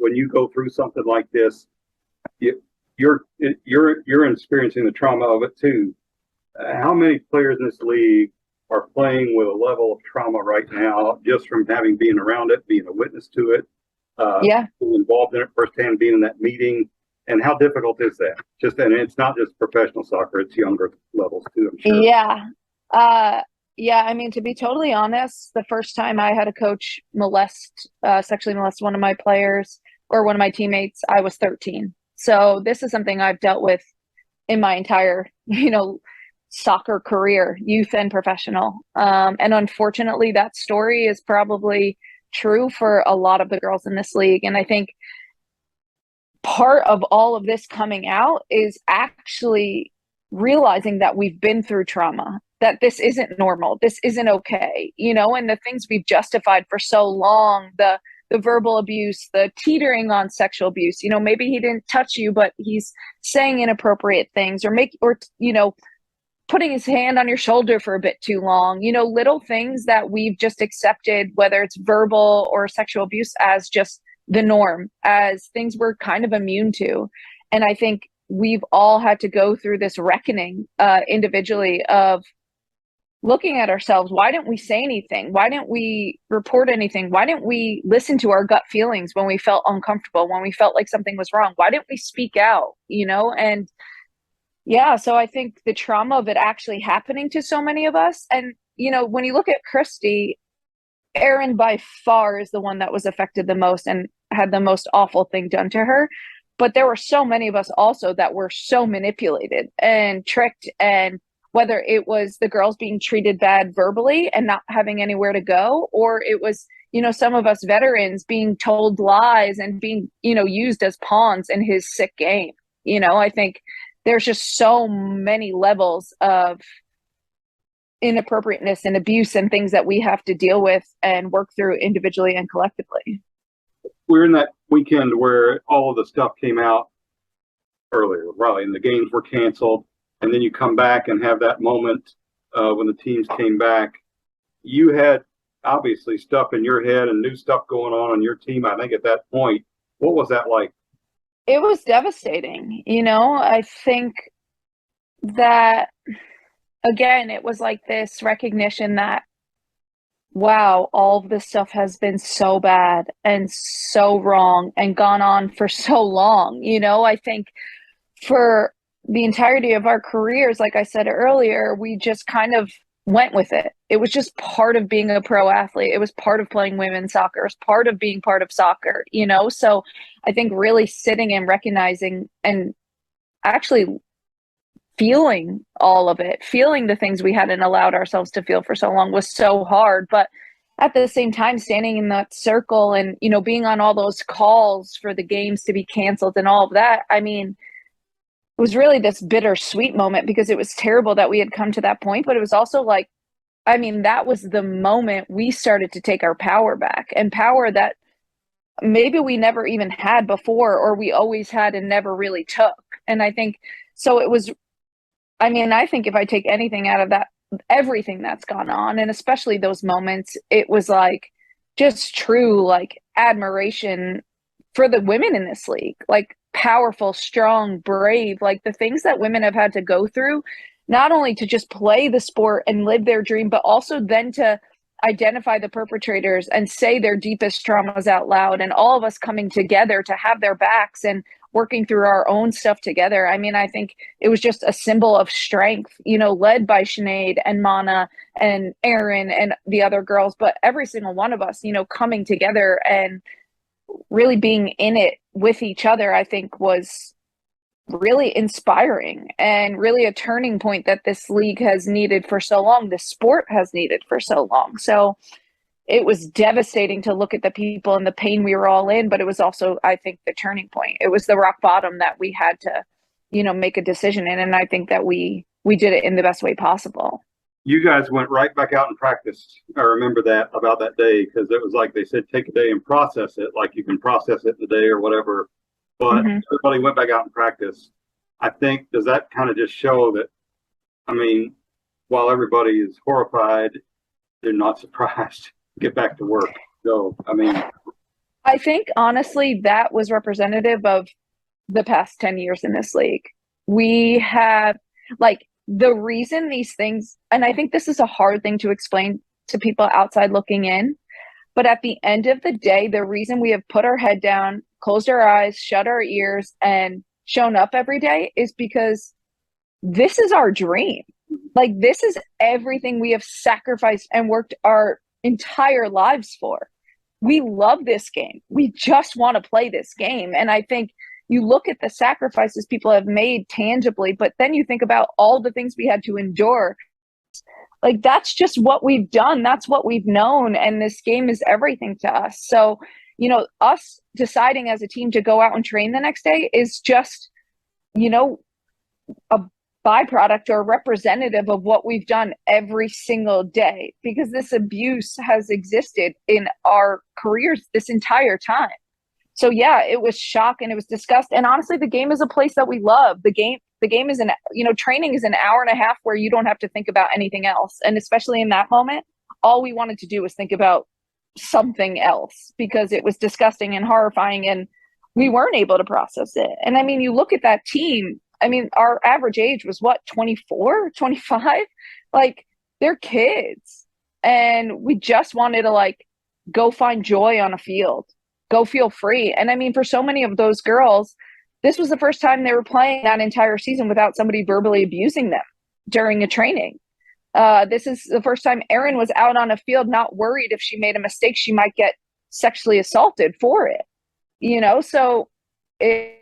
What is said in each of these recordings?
when you go through something like this, you, you're experiencing the trauma of it too. How many players in this league are playing with a level of trauma right now, just from having been around it, being a witness to it, Yeah. being involved in it firsthand, being in that meeting, and how difficult is that? And it's not just professional soccer; it's younger levels too, I'm sure. Yeah. Uh, yeah, I mean, to be totally honest, the first time I had a coach sexually molest one of my players or one of my teammates, I was 13. So this is something I've dealt with in my entire, soccer career, youth and professional. And unfortunately, that story is probably true for a lot of the girls in this league. And I think part of all of this coming out is actually realizing that we've been through trauma, that this isn't normal, this isn't okay, and the things we've justified for so long, the verbal abuse, the teetering on sexual abuse, maybe he didn't touch you, but he's saying inappropriate things or putting his hand on your shoulder for a bit too long, little things that we've just accepted, whether it's verbal or sexual abuse, as just the norm, as things we're kind of immune to. And I think we've all had to go through this reckoning individually of looking at ourselves. Why didn't we say anything? Why didn't we report anything? Why didn't we listen to our gut feelings when we felt uncomfortable, when we felt like something was wrong? Why didn't we speak out? And yeah, so I think the trauma of it actually happening to so many of us. And, when you look at Christy, Erin by far is the one that was affected the most and had the most awful thing done to her. But there were so many of us also that were so manipulated and tricked. And whether it was the girls being treated bad verbally and not having anywhere to go, or it was, some of us veterans being told lies and being, used as pawns in his sick game. I think there's just so many levels of inappropriateness and abuse and things that we have to deal with and work through individually and collectively. We're in that weekend where all of the stuff came out earlier, right? And the games were canceled. And then you come back and have that moment when the teams came back. You had obviously stuff in your head and new stuff going on your team, I think, at that point. What was that like? It was devastating. I think that, again, it was like this recognition that, wow, all of this stuff has been so bad and so wrong and gone on for so long. I think for the entirety of our careers, like I said earlier, we just kind of went with it. It was just part of being a pro athlete. It was part of playing women's soccer. It was part of being part of soccer, So I think really sitting and recognizing and actually feeling all of it, feeling the things we hadn't allowed ourselves to feel for so long was so hard. But at the same time, standing in that circle and, being on all those calls for the games to be canceled and all of that, I mean, it was really this bittersweet moment because it was terrible that we had come to that point, but it was also like, I mean, that was the moment we started to take our power back, and power that maybe we never even had before, or we always had and never really took. And I think, so it was, I mean, I think if I take anything out of that, everything that's gone on, and especially those moments, it was like just true, like admiration for the women in this league, like powerful, strong, brave, like the things that women have had to go through, not only to just play the sport and live their dream, but also then to identify the perpetrators and say their deepest traumas out loud, and all of us coming together to have their backs and working through our own stuff together. I mean, I think it was just a symbol of strength, led by Sinead and Mana and Erin and the other girls, but every single one of us, coming together and really being in it with each other, I think was really inspiring and really a turning point that this league has needed for so long, this sport has needed for so long. So it was devastating to look at the people and the pain we were all in, but it was also, I think, the turning point. It was the rock bottom that we had to, make a decision in. And I think that we did it in the best way possible. You guys went right back out and practiced. I remember that about that day, because it was like they said, take a day and process it, like you can process it in a day or whatever. But everybody went back out and practiced. I think, does that kind of just show that, I mean, while everybody is horrified, they're not surprised. Get back to work. So, I mean, I think honestly that was representative of the past 10 years in this league. We have, like, the reason these things, and I think this is a hard thing to explain to people outside looking in, but at the end of the day, the reason we have put our head down, closed our eyes, shut our ears, and shown up every day is because this is our dream. Like, this is everything we have sacrificed and worked our entire lives for. We love this game. We just want to play this game. And I think you look at the sacrifices people have made tangibly, but then you think about all the things we had to endure. Like, that's just what we've done. That's what we've known. And this game is everything to us. So, us deciding as a team to go out and train the next day is just, a byproduct or representative of what we've done every single day, because this abuse has existed in our careers this entire time. So yeah, it was shock and it was disgust. And honestly, the game is a place that we love. The game is training is an hour and a half where you don't have to think about anything else. And especially in that moment, all we wanted to do was think about something else because it was disgusting and horrifying and we weren't able to process it. And I mean, you look at that team, I mean, our average age was what, 24, 25? Like, they're kids. And we just wanted to, like, go find joy on a field, go feel free. And I mean, for so many of those girls, this was the first time they were playing that entire season without somebody verbally abusing them during a training. This is the first time Erin was out on a field not worried if she made a mistake, she might get sexually assaulted for it. So it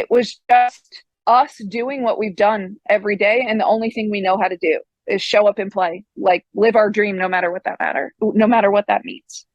was just us doing what we've done every day. And the only thing we know how to do is show up and play, like, live our dream, no matter what that means.